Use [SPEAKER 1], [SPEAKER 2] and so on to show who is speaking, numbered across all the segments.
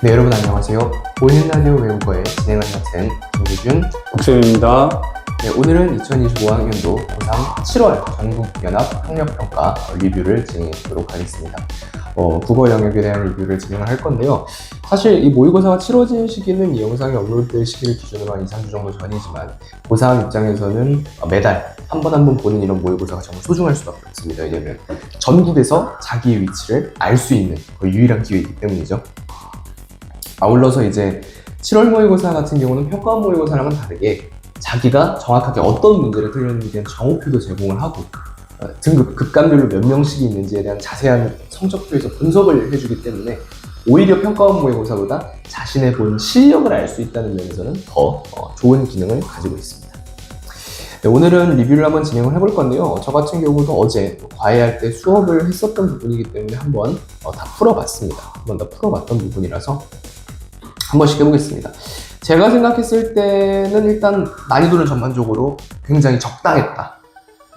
[SPEAKER 1] 네, 여러분 안녕하세요. 보이는 라디오 외국어의 진행을 맡은 김규준
[SPEAKER 2] 국쌤입니다.
[SPEAKER 1] 네, 오늘은 2025학년도 고3 7월 전국연합 학력평가 리뷰를 진행해 보도록 하겠습니다. 국어 영역에 대한 리뷰를 진행을 할 건데요. 사실 이 모의고사가 치러진 시기는 이 영상이 업로드될 시기를 기준으로 한 2, 3주 정도 전이지만 고3 입장에서는 매달 한 번 보는 이런 모의고사가 정말 소중할 수밖에 없습니다. 왜냐면 전국에서 자기의 위치를 알 수 있는 유일한 기회이기 때문이죠. 아울러서 이제 7월 모의고사 같은 경우는 평가원 모의고사랑은 다르게 자기가 정확하게 어떤 문제를 틀렸는지에 대한 정오표도 제공을 하고 등급, 급간별로 몇 명씩이 있는지에 대한 자세한 성적표에서 분석을 해주기 때문에 오히려 평가원 모의고사보다 자신의 본 실력을 알 수 있다는 면에서는 더 좋은 기능을 가지고 있습니다. 네, 오늘은 리뷰를 한번 진행을 해볼 건데요. 저 같은 경우도 어제 과외할 때 수업을 했었던 부분이기 때문에 한번 다 풀어봤습니다. 한번 다 풀어봤던 부분이라서 한 번씩 해보겠습니다. 제가 생각했을 때는 일단 난이도는 전반적으로 굉장히 적당했다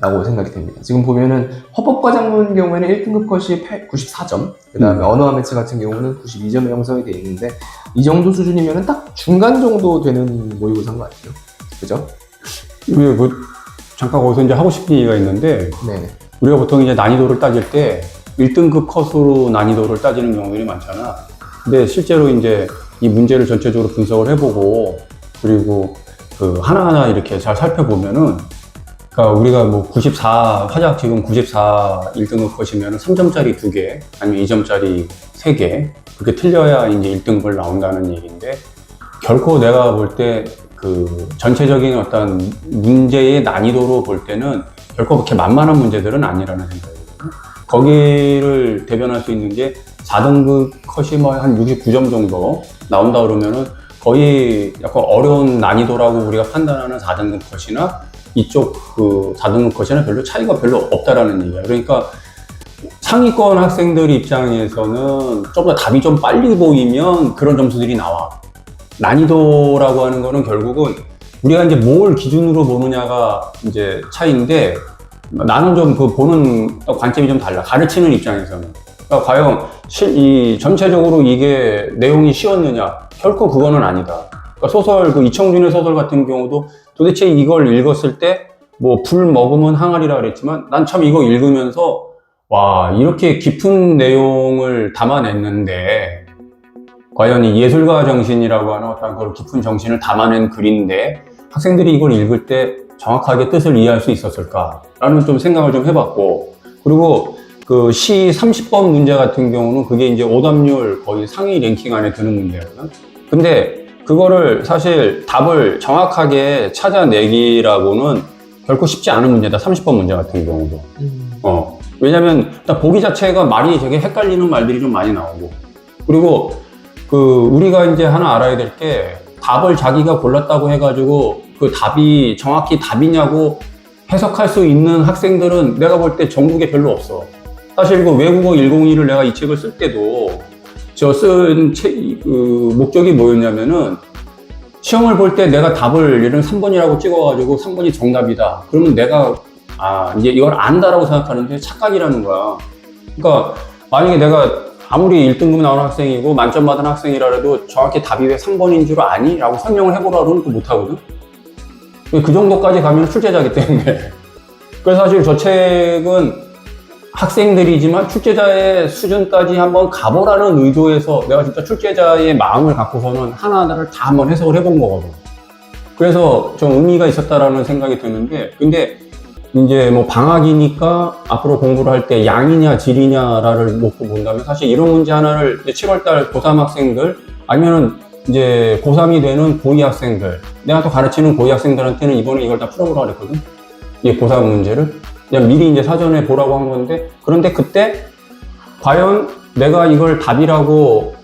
[SPEAKER 1] 라고 생각이 됩니다. 지금 보면은 헌법과장문 경우에는 1등급 컷이 94점, 그 다음에 언어와 매체 같은 경우는 92점에 형성이 되어 있는데 이 정도 수준이면 딱 중간 정도 되는 모의고사인 것 같아요. 그죠?
[SPEAKER 2] 잠깐 거기서 이제 하고 싶은 얘기가 있는데,
[SPEAKER 1] 네.
[SPEAKER 2] 우리가 보통 이제 난이도를 따질 때 1등급 컷으로 난이도를 따지는 경우들이 많잖아. 근데 실제로 이제 이 문제를 전체적으로 분석을 해보고, 그리고 하나하나 이렇게 잘 살펴보면은, 그러니까 우리가 뭐 94, 화작 지금 94 1등급 컷이면 3점짜리 2개, 아니면 2점짜리 3개, 그렇게 틀려야 이제 1등급을 나온다는 얘기인데, 결코 내가 볼 때 전체적인 어떤 문제의 난이도로 볼 때는 결코 그렇게 만만한 문제들은 아니라는 생각이거든요. 거기를 대변할 수 있는 게 4등급 컷이 뭐 한 69점 정도 나온다 그러면은 거의 약간 어려운 난이도라고 우리가 판단하는 4등급 컷이나 이쪽 4등급 컷이나 별로 차이가 별로 없다라는 얘기야. 그러니까 상위권 학생들 입장에서는 좀 더 답이 좀 빨리 보이면 그런 점수들이 나와. 난이도라고 하는 거는 결국은 우리가 이제 뭘 기준으로 보느냐가 이제 차이인데, 나는 좀 보는 관점이 좀 달라. 가르치는 입장에서는. 그러니까 과연 전체적으로 이게 내용이 쉬웠느냐? 결코 그거는 아니다. 그러니까 소설, 이청준의 소설 같은 경우도 도대체 이걸 읽었을 때 뭐 불 먹으면 항아리라 그랬지만 난 참 이거 읽으면서 와, 이렇게 깊은 내용을 담아냈는데 과연 이 예술가 정신이라고 하는 어떤 그런 깊은 정신을 담아낸 글인데 학생들이 이걸 읽을 때 정확하게 뜻을 이해할 수 있었을까라는 좀 생각을 좀 해봤고, 그리고 시 30번 문제 같은 경우는 그게 이제 오답률 거의 상위 랭킹 안에 드는 문제거든. 근데 그거를 사실 답을 정확하게 찾아내기라고는 결코 쉽지 않은 문제다. 30번 문제 같은 경우도. 왜냐면 일단 보기 자체가 말이 되게 헷갈리는 말들이 좀 많이 나오고, 그리고 우리가 이제 하나 알아야 될 게, 답을 자기가 골랐다고 해가지고 그 답이 정확히 답이냐고 해석할 수 있는 학생들은 내가 볼 때 전국에 별로 없어. 사실 외국어 101을 내가 이 책을 쓸 때도 쓴 목적이 뭐였냐면은, 시험을 볼 때 내가 답을 예를 들면 3번이라고 찍어가지고 3번이 정답이다. 그러면 내가 이제 이걸 안다라고 생각하는데 착각이라는 거야. 그러니까 만약에 내가 아무리 1등급 나오는 학생이고 만점 받은 학생이라 해도 정확히 답이 왜 3번인 줄 아니? 라고 설명을 해보라 그러면 또 못하거든? 그 정도까지 가면 출제자이기 때문에. 그래서 사실 저 책은 학생들이지만 출제자의 수준까지 한번 가보라는 의도에서 내가 진짜 출제자의 마음을 갖고서는 하나하나를 다 한번 해석을 해본 거거든. 그래서 좀 의미가 있었다라는 생각이 드는데, 근데 이제 뭐 방학이니까 앞으로 공부를 할 때 양이냐 질이냐를 놓고 본다면 사실 이런 문제 하나를 7월달 고3 학생들 아니면은 이제 고3이 되는 고2 학생들, 내가 또 가르치는 고2 학생들한테는 이번에 이걸 다 풀어보라 그랬거든. 이 고3 문제를 그냥 미리 이제 사전에 보라고 한 건데, 그런데 그때 과연 내가 이걸 답이라고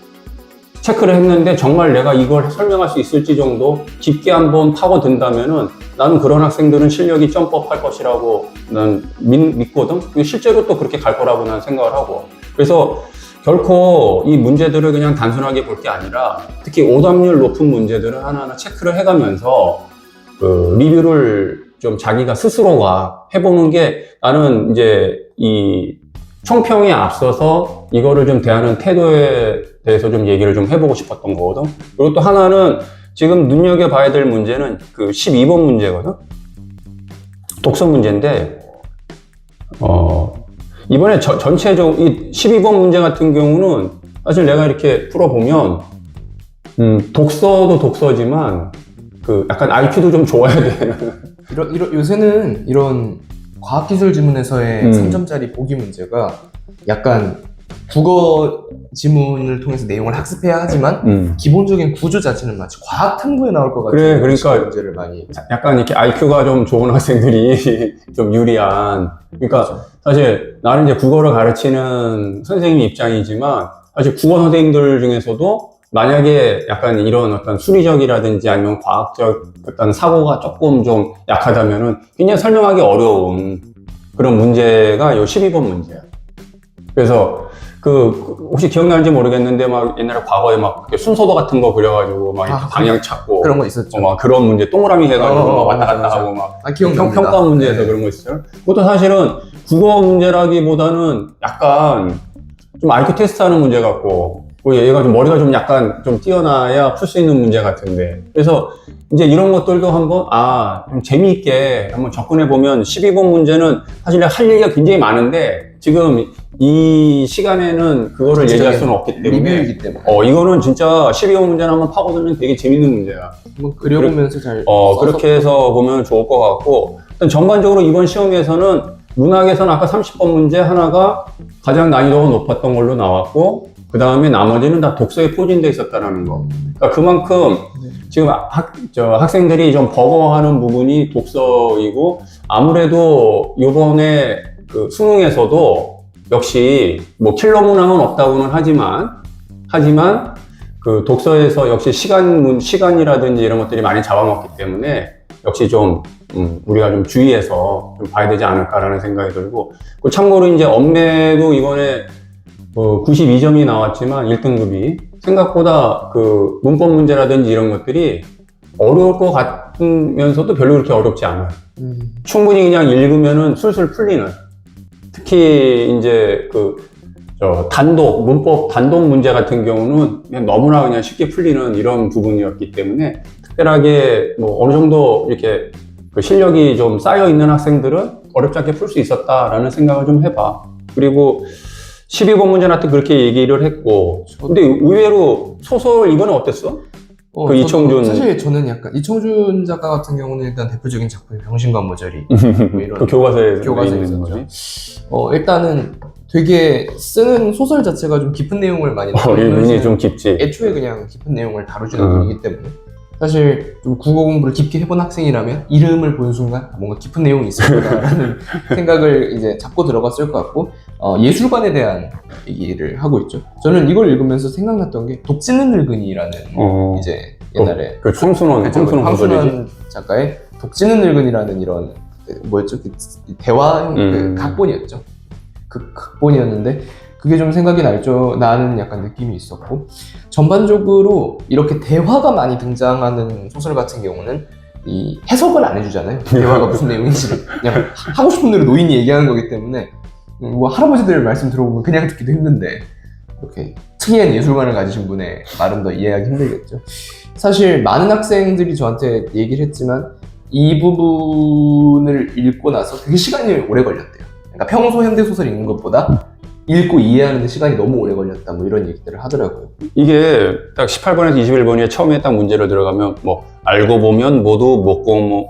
[SPEAKER 2] 체크를 했는데 정말 내가 이걸 설명할 수 있을지 정도 깊게 한번 파고든다면은 나는 그런 학생들은 실력이 점프업 할 것이라고 난 믿거든. 실제로 또 그렇게 갈 거라고 난 생각을 하고, 그래서 결코 이 문제들을 그냥 단순하게 볼 게 아니라 특히 오답률 높은 문제들은 하나하나 체크를 해가면서 리뷰를 좀 자기가 스스로가 해보는 게, 나는 이제 이 총평에 앞서서 이거를 좀 대하는 태도에 대해서 좀 얘기를 좀 해보고 싶었던 거거든. 그리고 또 하나는 지금 눈여겨봐야 될 문제는 그 12번 문제거든. 독서 문제인데, 이번에 전체적으로 이 12번 문제 같은 경우는 사실 내가 이렇게 풀어보면, 독서도 독서지만, 그 약간 IQ도 좀 좋아야 되는.
[SPEAKER 1] 요새는 이런 과학기술 지문에서의 3점짜리 보기 문제가 약간 국어 지문을 통해서 내용을 학습해야 하지만 기본적인 구조 자체는 마치 과학 탐구에 나올 것 같은
[SPEAKER 2] 그래, 그러니까
[SPEAKER 1] 문제를 많이
[SPEAKER 2] 약간 이렇게 IQ가 좀 좋은 학생들이 좀 유리한. 그러니까
[SPEAKER 1] 그렇죠.
[SPEAKER 2] 사실 나는 이제 국어를 가르치는 선생님 입장이지만 사실 국어 선생님들 중에서도 만약에 약간 이런 어떤 수리적이라든지 아니면 과학적 어떤 사고가 조금 좀 약하다면은 굉장히 설명하기 어려운 그런 문제가 요 12번 문제야. 그래서 혹시 기억나는지 모르겠는데 막 옛날에 과거에 막 순서도 같은 거 그려가지고 막 이렇게 방향 찾고
[SPEAKER 1] 그런 거 있었죠.
[SPEAKER 2] 막 그런 문제 동그라미 해가지고 막 왔다 갔다 하고 막
[SPEAKER 1] 기억납니다.
[SPEAKER 2] 평가 문제에서
[SPEAKER 1] 네.
[SPEAKER 2] 그런 거 있어요. 그것도 사실은 국어 문제라기보다는 약간 좀 IQ 테스트하는 문제 같고 얘가 좀 머리가 좀 약간 좀 뛰어나야 풀 수 있는 문제 같은데 그래서 이제 이런 것들도 한번 좀 재미있게 한번 접근해 보면 12번 문제는 사실 할 얘기가 굉장히 많은데 지금 이 시간에는 그거를 얘기할 수는 없기 때문에
[SPEAKER 1] 리뷰이기 때문에
[SPEAKER 2] 이거는 진짜 12번 문제는 한번 파고들면 되게 재밌는 문제야.
[SPEAKER 1] 한번 그려보면서 잘
[SPEAKER 2] 그렇게 해서 보면 좋을 것 같고 일단 전반적으로 이번 시험에서는 문학에서는 아까 30번 문제 하나가 가장 난이도가 높았던 걸로 나왔고 그 다음에 나머지는 다 독서에 포진되어 있었다는 거. 그러니까 그만큼 지금 학생들이 좀 버거워하는 부분이 독서이고 아무래도 이번에 그 수능에서도 역시 뭐 킬러 문항은 없다고는 하지만 그 독서에서 역시 시간이라든지 이런 것들이 많이 잡아먹기 때문에 역시 좀 우리가 좀 주의해서 좀 봐야 되지 않을까라는 생각이 들고 참고로 이제 엄매도 이번에 92점이 나왔지만 1등급이 생각보다 그 문법 문제라든지 이런 것들이 어려울 것 같으면서도 별로 그렇게 어렵지 않아요. 충분히 그냥 읽으면은 술술 풀리는. 특히 이제 문법 단독 문제 같은 경우는 그냥 너무나 그냥 쉽게 풀리는 이런 부분이었기 때문에 특별하게 뭐 어느 정도 이렇게 그 실력이 좀 쌓여 있는 학생들은 어렵지 않게 풀 수 있었다라는 생각을 좀 해봐. 그리고 12번 문제한테 그렇게 얘기를 했고, 근데 의외로 소설 이번에 어땠어? 그 이청준.
[SPEAKER 1] 사실 저는 약간 이청준 작가 같은 경우는 일단 대표적인 작품이 병신과 모조리 뭐 이런
[SPEAKER 2] 그 교과서에
[SPEAKER 1] 있는 거죠. 일단은 되게 쓰는 소설 자체가 좀 깊은 내용을 많이
[SPEAKER 2] 의미 좀 깊지.
[SPEAKER 1] 애초에 그냥 깊은 내용을 다루지는 분이기 때문에 사실 좀 국어 공부를 깊게 해본 학생이라면 이름을 본 순간 뭔가 깊은 내용이 있을 거다라는 생각을 이제 잡고 들어갔을 것 같고 예술관에 대한 얘기를 하고 있죠. 저는 이걸 읽으면서 생각났던 게 독지는 늙은이라는 이제 옛날에
[SPEAKER 2] 그 황순원
[SPEAKER 1] 작가의 독지는 늙은이라는 이런 뭐였죠? 대화형 그 각본이었죠. 그 각본이었는데 그게 좀 생각이 나는 약간 느낌이 있었고 전반적으로 이렇게 대화가 많이 등장하는 소설 같은 경우는 이 해석을 안 해주잖아요. 대화가 무슨 내용인지를 그냥 하고 싶은 대로 노인이 얘기하는 거기 때문에 뭐 할아버지들 말씀 들어보면 그냥 듣기도 힘든데 이렇게 특이한 예술관을 가지신 분의 말은 더 이해하기 힘들겠죠. 사실 많은 학생들이 저한테 얘기를 했지만 이 부분을 읽고 나서 되게 시간이 오래 걸렸대요. 그러니까 평소 현대소설 읽는 것보다 읽고 이해하는 데 시간이 너무 오래 걸렸다 뭐 이런 얘기들을 하더라고요.
[SPEAKER 2] 이게 딱 18번에서 21번에 처음에 딱 문제를 들어가면 뭐 알고 보면 모두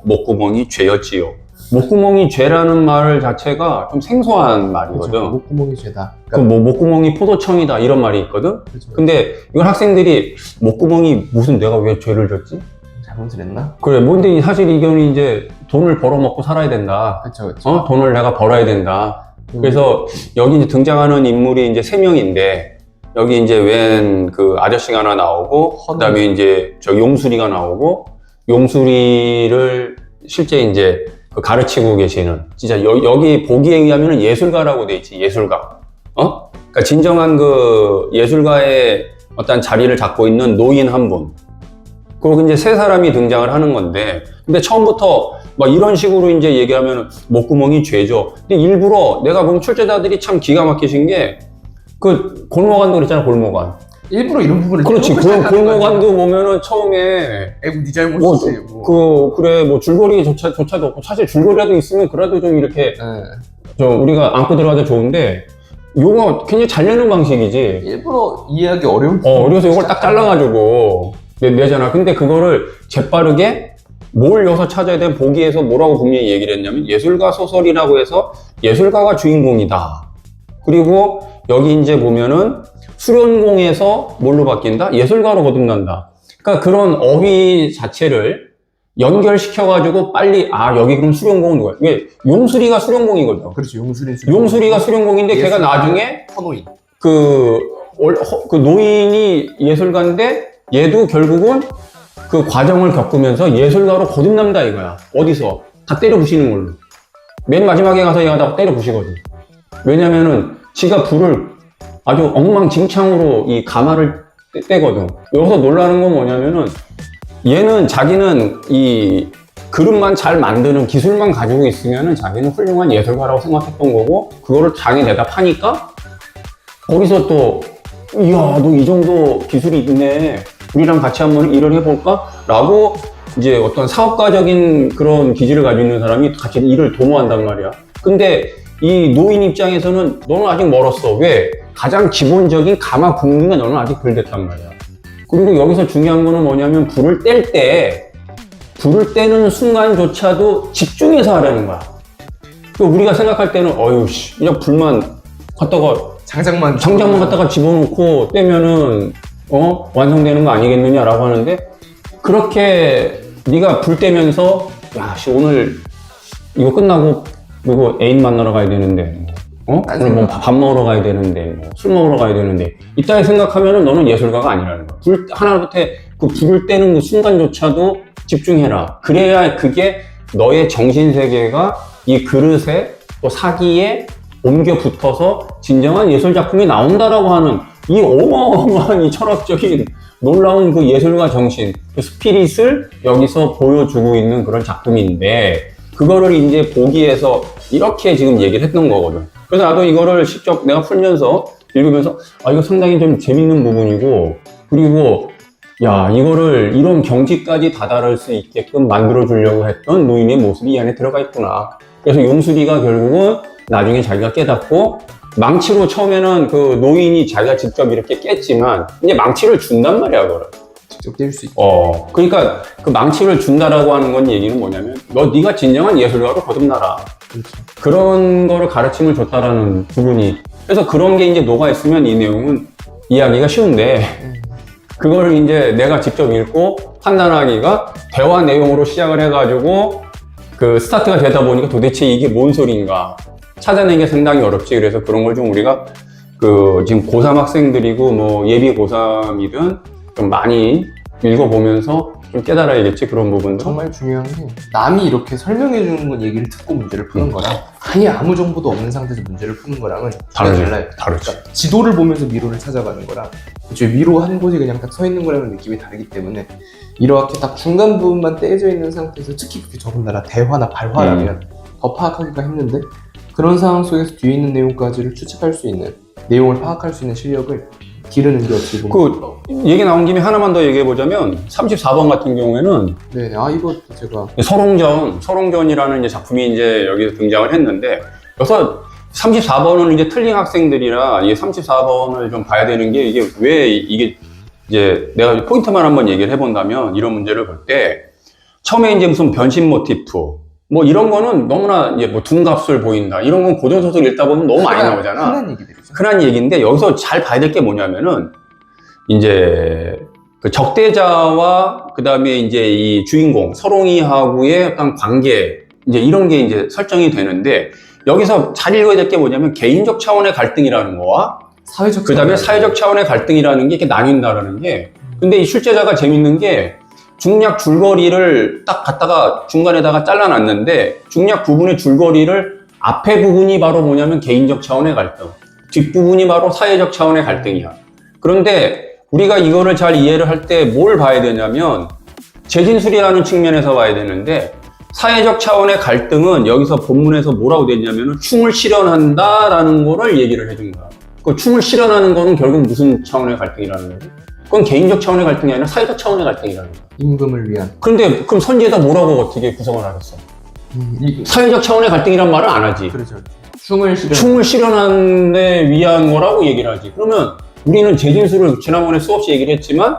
[SPEAKER 2] 목구멍이 죄였지요. 목구멍이 죄라는 말 자체가 좀 생소한 말이거든.
[SPEAKER 1] 그렇죠. 목구멍이 죄다.
[SPEAKER 2] 그러니까 목구멍이 포도청이다 이런 말이 있거든.
[SPEAKER 1] 그렇죠.
[SPEAKER 2] 근데 이건 학생들이 목구멍이 무슨 내가 왜 죄를 졌지?
[SPEAKER 1] 잘못을 했나?
[SPEAKER 2] 그래, 뭔데 사실 이거는 이제 돈을 벌어먹고 살아야 된다.
[SPEAKER 1] 그렇죠.
[SPEAKER 2] 돈을 내가 벌어야 된다. 그래서 여기 이제 등장하는 인물이 이제 3명인데 여기 이제 웬 그 아저씨가 하나 나오고 그다음에 이제 저 용수리가 나오고 용수리를 실제 이제 그 가르치고 계시는 진짜 여기 보기에 의하면 예술가라고 돼 있지. 예술가. 그러니까 진정한 그 예술가의 어떤 자리를 잡고 있는 노인 한 분. 그리고 이제 3사람이 등장을 하는 건데 근데 처음부터 막 이런 식으로 이제 얘기하면 목구멍이 죄죠. 근데 일부러 내가 보면 출제자들이 참 기가 막히신 게 그 골목 안도 있잖아, 골목 안.
[SPEAKER 1] 일부러 이런 부분을
[SPEAKER 2] 그렇지.
[SPEAKER 1] 빼놓고 시작하는 거지.
[SPEAKER 2] 골목안도 보면은 처음에
[SPEAKER 1] 에이 네 잘못이지.
[SPEAKER 2] 그래 뭐 줄거리조차도 없고 사실 줄거리라도 있으면 그래도 좀 이렇게 우리가 안고 들어가도 좋은데 요거 굉장히 잘 내는 방식이지.
[SPEAKER 1] 일부러 이해하기 어려운 부분.
[SPEAKER 2] 그래서 이걸 딱 잘라가지고 내잖아. 근데 그거를 재빠르게 뭘 여기서 찾아야 돼? 보기에서 뭐라고 분명히 얘기를 했냐면 예술가 소설이라고 해서 예술가가 주인공이다. 그리고 여기 이제 보면은 수련공에서 뭘로 바뀐다? 예술가로 거듭난다. 그러니까 그런 어휘 자체를 연결시켜가지고 빨리 여기 그럼 수련공은 누구야? 이게 용수리가 수련공이거든.
[SPEAKER 1] 그렇지 용수리.
[SPEAKER 2] 용수리가 수련공인데 걔가 나중에
[SPEAKER 1] 허노인.
[SPEAKER 2] 그 노인이 예술가인데 얘도 결국은 그 과정을 겪으면서 예술가로 거듭난다 이거야. 어디서? 다 때려 부시는 걸로. 맨 마지막에 가서 얘가 다 때려 부시거든. 왜냐면은 지가 불을 아주 엉망진창으로 이 가마를 떼거든. 여기서 놀라는 건 뭐냐면은 얘는 자기는 이 그릇만 잘 만드는 기술만 가지고 있으면은 자기는 훌륭한 예술가라고 생각했던 거고 그거를 장에 내다 파니까 거기서 또 이야 너 이 정도 기술이 있네 우리랑 같이 한번 일을 해볼까? 라고 이제 어떤 사업가적인 그런 기질을 가지고 있는 사람이 같이 일을 도모한단 말이야. 근데 이 노인 입장에서는 너는 아직 멀었어. 왜? 가장 기본적인 가마 굽는 게 너는 아직 덜 됐단 말이야. 그리고 여기서 중요한 거는 뭐냐면 불을 떼는 순간조차도 집중해서 하라는 거야. 우리가 생각할 때는 어휴 그냥 불만 갖다가
[SPEAKER 1] 장작만
[SPEAKER 2] 갖다가 집어넣고 떼면은 완성되는 거 아니겠느냐라고 하는데 그렇게 네가 불 떼면서 오늘 이거 끝나고 그리고 애인 만나러 가야 되는데 오늘 뭐 밥 먹으러 가야 되는데 술 먹으러 가야 되는데 이따위 생각하면은 너는 예술가가 아니라는 거야. 불 하나부터 그 불을 떼는 그 순간조차도 집중해라. 그래야 그게 너의 정신세계가 이 그릇에 또 사기에 옮겨 붙어서 진정한 예술 작품이 나온다라고 하는 이 어마어마한 이 철학적인 놀라운 그 예술가 정신, 그 스피릿을 여기서 보여주고 있는 그런 작품인데 그거를 이제 보기에서 이렇게 지금 얘기를 했던 거거든. 그래서 나도 이거를 직접 내가 풀면서 읽으면서 이거 상당히 좀 재밌는 부분이고 그리고 이거를 이런 경지까지 다다를 수 있게끔 만들어 주려고 했던 노인의 모습이 이 안에 들어가 있구나. 그래서 용수리가 결국은 나중에 자기가 깨닫고 망치로 처음에는 그 노인이 자기가 직접 이렇게 깼지만 이제 망치를 준단 말이야 그거를.
[SPEAKER 1] 직접 뗄 수 있죠.
[SPEAKER 2] 그러니까 그 망치를 준다라고 하는 건 얘기는 뭐냐면 네가 진정한 예술가로 거듭나라.
[SPEAKER 1] 그렇죠.
[SPEAKER 2] 그런 거를 가르침을 줬다라는 부분이. 그래서 그런 게 이제 녹아 있으면 이 내용은 이해하기가 쉬운데 그거를 이제 내가 직접 읽고 판단하기가 대화 내용으로 시작을 해가지고 그 스타트가 되다 보니까 도대체 이게 뭔 소린가 찾아내는 게 상당히 어렵지. 그래서 그런 걸 좀 우리가 지금 고3 학생들이고 뭐 예비 고3이든 좀 많이 읽어보면서 좀 깨달아야겠지 그런 부분도.
[SPEAKER 1] 정말 중요한 게 남이 이렇게 설명해 주는 건 얘기를 듣고 문제를 푸는 거랑 아예 아무 정보도 없는 상태에서 문제를 푸는 거랑은 달라요.
[SPEAKER 2] 다르지.
[SPEAKER 1] 그러니까 지도를 보면서 미로를 찾아가는 거랑 미로 한 곳이 그냥 딱 서 있는 거랑은 느낌이 다르기 때문에 이렇게 딱 중간 부분만 떼져 있는 상태에서 특히 그게 더군다나 대화나 발화라면 더 파악하기가 힘든데 그런 상황 속에서 뒤에 있는 내용까지를 추측할 수 있는 내용을 파악할 수 있는 실력을 기르는 게 어떻게 보면
[SPEAKER 2] 얘기 나온 김에 하나만 더 얘기해 보자면 34번 같은 경우에는
[SPEAKER 1] 네네 이것도 제가
[SPEAKER 2] 서롱전이라는 이제 작품이 이제 여기서 등장을 했는데 여기서 34번은 이제 틀린 학생들이라 이 34번을 좀 봐야 되는 게 이게 왜 이게 이제 내가 포인트만 한번 얘기를 해본다면 이런 문제를 볼 때 처음에 이제 무슨 변신 모티프 뭐 이런 거는 너무나 이제 뭐 둔갑술 보인다 이런 건 고전소설 읽다 보면 너무 많이 나오잖아.
[SPEAKER 1] 흔한 얘기들이죠.
[SPEAKER 2] 흔한 얘기인데 여기서 잘 봐야 될 게 뭐냐면은 이제 그 적대자와 그 다음에 이제 이 주인공 서롱이하고의 어떤 관계 이제 이런 게 이제 설정이 되는데 여기서 잘 읽어야 될 게 뭐냐면 개인적 차원의 갈등이라는 거와 그 다음에 사회적 차원의 갈등이라는 게 이렇게 나뉜다라는 게 근데 이 출제자가 재밌는 게 중략 줄거리를 딱 갖다가 중간에다가 잘라놨는데 중략 부분의 줄거리를 앞에 부분이 바로 뭐냐면 개인적 차원의 갈등 뒷부분이 바로 사회적 차원의 갈등이야. 그런데 우리가 이거를 잘 이해를 할 때 뭘 봐야 되냐면 재진술이라는 측면에서 봐야 되는데 사회적 차원의 갈등은 여기서 본문에서 뭐라고 됐냐면 흉을 실현한다라는 거를 얘기를 해준 거야. 그 춤을 실현하는 거는 결국 무슨 차원의 갈등이라는 거지? 그건 개인적 차원의 갈등이 아니라 사회적 차원의 갈등이라는 거야.
[SPEAKER 1] 임금을 위한.
[SPEAKER 2] 그런데 그럼 선지에다 뭐라고 어떻게 구성을 하겠어? 사회적 차원의 갈등이란 말은 안 하지.
[SPEAKER 1] 그렇죠. 춤을
[SPEAKER 2] 춤을 실현하는데 위한 거라고 얘기를 하지. 그러면 우리는 재진수를 지난번에 수없이 얘기를 했지만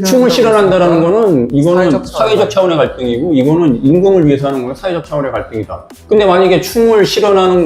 [SPEAKER 2] 춤을 실현한다라는 거는 이거는 사회적 차원의 갈등이고 이거는 임금을 위해서 하는 거는 사회적 차원의 갈등이다. 근데 만약에 춤을 실현하는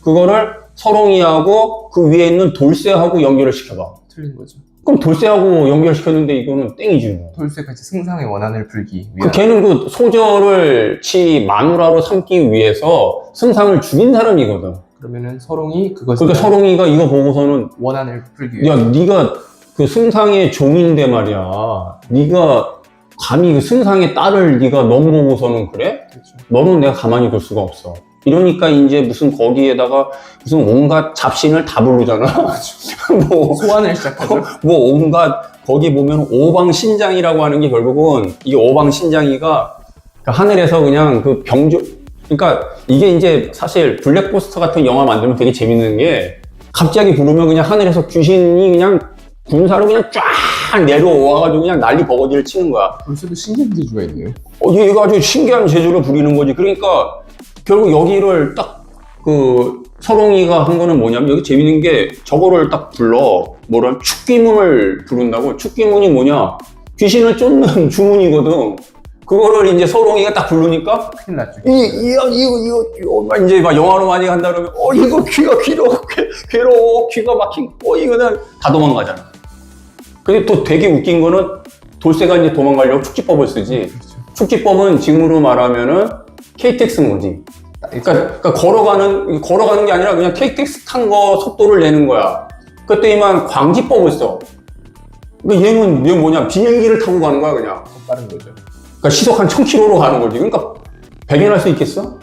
[SPEAKER 2] 그거를 서롱이하고 그 위에 있는 돌쇠하고 연결을 시켜봐.
[SPEAKER 1] 틀린 거죠.
[SPEAKER 2] 그럼 돌쇠하고 연결시켰는데 이거는 땡이지 뭐.
[SPEAKER 1] 돌쇠가 이제 승상의 원한을 풀기 위한.
[SPEAKER 2] 걔는 그 소절을 마누라로 삼기 위해서 승상을 죽인 사람이거든.
[SPEAKER 1] 그러면은 서롱이 그것을
[SPEAKER 2] 그러니까 서롱이가 이거 보고서는
[SPEAKER 1] 원한을 풀기 위해.
[SPEAKER 2] 야, 네가 그 승상의 종인데 말이야. 네가 감히 그 승상의 딸을 네가 넘보고서는 그래?
[SPEAKER 1] 그렇죠.
[SPEAKER 2] 너는 내가 가만히 둘 수가 없어. 이러니까 이제 무슨 거기에다가 무슨 온갖 잡신을 다 부르잖아. 뭐
[SPEAKER 1] 소환을 시작하죠.
[SPEAKER 2] 뭐 온갖 거기 보면 오방신장이라고 하는 게 결국은 이 오방신장이가 하늘에서 그냥 그 병조 그러니까 이게 이제 사실 블랙포스터 같은 영화 만들면 되게 재밌는 게 갑자기 부르면 그냥 하늘에서 귀신이 그냥 군사로 그냥 쫙 내려와가지고 그냥 난리 버거지를 치는 거야.
[SPEAKER 1] 벌써도 신기한 재주가 있네요.
[SPEAKER 2] 얘가 아주 신기한 재주를 부리는 거지. 그러니까 결국 여기를 딱 그 서롱이가 한 거는 뭐냐면 여기 재밌는 게 저거를 딱 불러. 뭐라 축기문을 부른다고. 축기문이 뭐냐? 귀신을 쫓는 주문이거든. 그거를 이제 서롱이가 딱 부르니까
[SPEAKER 1] 큰일 났죠.
[SPEAKER 2] 이거 이제 막 영화로 많이 간다 그러면 이거 귀가 괴로워 귀가 막힌 이거는 다 도망가잖아. 근데 또 되게 웃긴 거는 돌쇠가 이제 도망가려고 축지법을 쓰지.
[SPEAKER 1] 그렇죠.
[SPEAKER 2] 축지법은 지금으로 말하면은 KTX 모지. 그러니까 걸어가는 게 아니라 그냥 KTX 탄 거 속도를 내는 거야. 그때 이만 광지법을 써. 그러니까 얘는 뭐냐 비행기를 타고 가는 거야 그냥.
[SPEAKER 1] 더 빠른 거죠.
[SPEAKER 2] 그러니까 시속 한 1000km로 가는 거지. 그러니까 배견할 수 있겠어?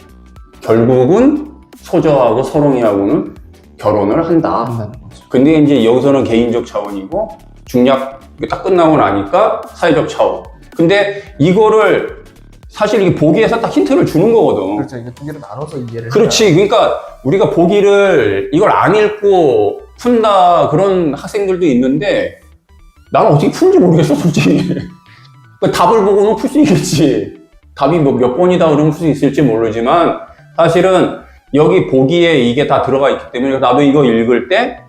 [SPEAKER 2] 결국은 소저하고 서롱이하고는 결혼을 한다.
[SPEAKER 1] 한다는 거죠.
[SPEAKER 2] 근데 이제 여기서는 개인적 차원이고 중략 딱 끝나고 나니까 사회적 차원. 근데 이거를 사실 이게 보기에서 딱 힌트를 주는 거거든.
[SPEAKER 1] 그렇죠. 이게 두 개로 나눠서 이해를.
[SPEAKER 2] 그렇지.
[SPEAKER 1] 해야.
[SPEAKER 2] 그러니까 우리가 보기를 이걸 안 읽고 푼다 그런 학생들도 있는데 나는 어떻게 푸는지 모르겠어 솔직히. 답을 보고는 풀 수 있겠지. 답이 몇 번이다 그러면 풀 수 있을지 모르지만 사실은 여기 보기에 이게 다 들어가 있기 때문에 나도 이거 읽을 때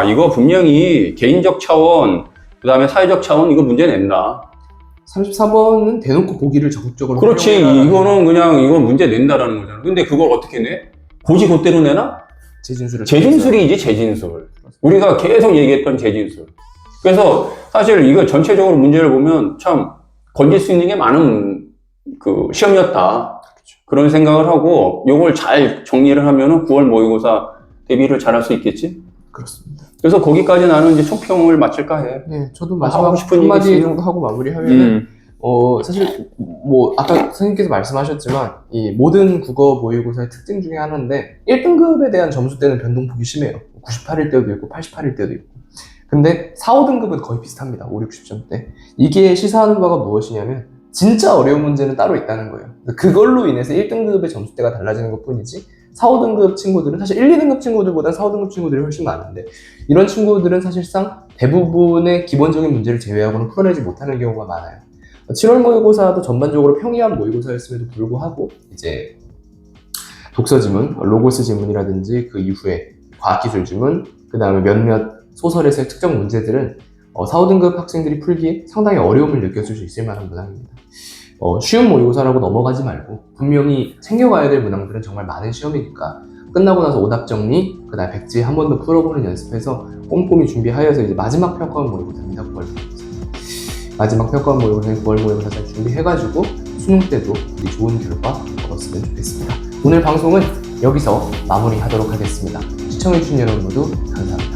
[SPEAKER 2] 이거 분명히 개인적 차원 그 다음에 사회적 차원 이거 문제 낸다.
[SPEAKER 1] 34번은 대놓고 보기를 적극적으로.
[SPEAKER 2] 그렇지. 이거는 그냥 이건 문제 낸다라는 거잖아. 근데 그걸 어떻게 내? 고지고대로 내나? 재진술이지 재진술. 우리가 계속 얘기했던 재진술. 그래서 사실 이거 전체적으로 문제를 보면 참 건질 수 있는 게 많은 그 시험이었다. 그런 생각을 하고 요걸 잘 정리를 하면은 9월 모의고사 대비를 잘할 수 있겠지?
[SPEAKER 1] 그렇습니다.
[SPEAKER 2] 그래서 거기까지 나는 이제 총평을 마칠까 해.
[SPEAKER 1] 네, 저도 마지막
[SPEAKER 2] 하고 싶은
[SPEAKER 1] 한마디
[SPEAKER 2] 얘기
[SPEAKER 1] 정도 하고 마무리하면은 사실 뭐 아까 선생님께서 말씀하셨지만 이 모든 국어 모의고사의 특징 중에 하나인데 1등급에 대한 점수대는 변동폭이 심해요. 98일 때도 있고 88일 때도 있고. 근데 4, 5등급은 거의 비슷합니다. 5, 60점대. 이게 시사하는 바가 무엇이냐면 진짜 어려운 문제는 따로 있다는 거예요. 그걸로 인해서 1등급의 점수대가 달라지는 것 뿐이지 4, 5등급 친구들은 사실 1, 2등급 친구들보다 4, 5등급 친구들이 훨씬 많은데 이런 친구들은 사실상 대부분의 기본적인 문제를 제외하고는 풀어내지 못하는 경우가 많아요. 7월 모의고사도 전반적으로 평이한 모의고사였음에도 불구하고 이제 독서 지문, 로고스 지문이라든지 그 이후에 과학기술 지문, 그 다음에 몇몇 소설에서의 특정 문제들은 4, 5등급 학생들이 풀기에 상당히 어려움을 느껴줄 수 있을 만한 문항입니다. 쉬운 모의고사라고 넘어가지 말고 분명히 챙겨가야 될 문항들은 정말 많은 시험이니까 끝나고 나서 오답 정리, 그 다음에 백지 한 번 더 풀어보는 연습해서 꼼꼼히 준비하여서 이제 마지막 평가원 모의고사입니다. 9월 모의고사. 마지막 평가원 모의고사는 9월 모의고사 잘 준비해가지고 수능 때도 우리 좋은 결과 얻었으면 좋겠습니다. 오늘 방송은 여기서 마무리하도록 하겠습니다. 시청해주신 여러분 모두 감사합니다.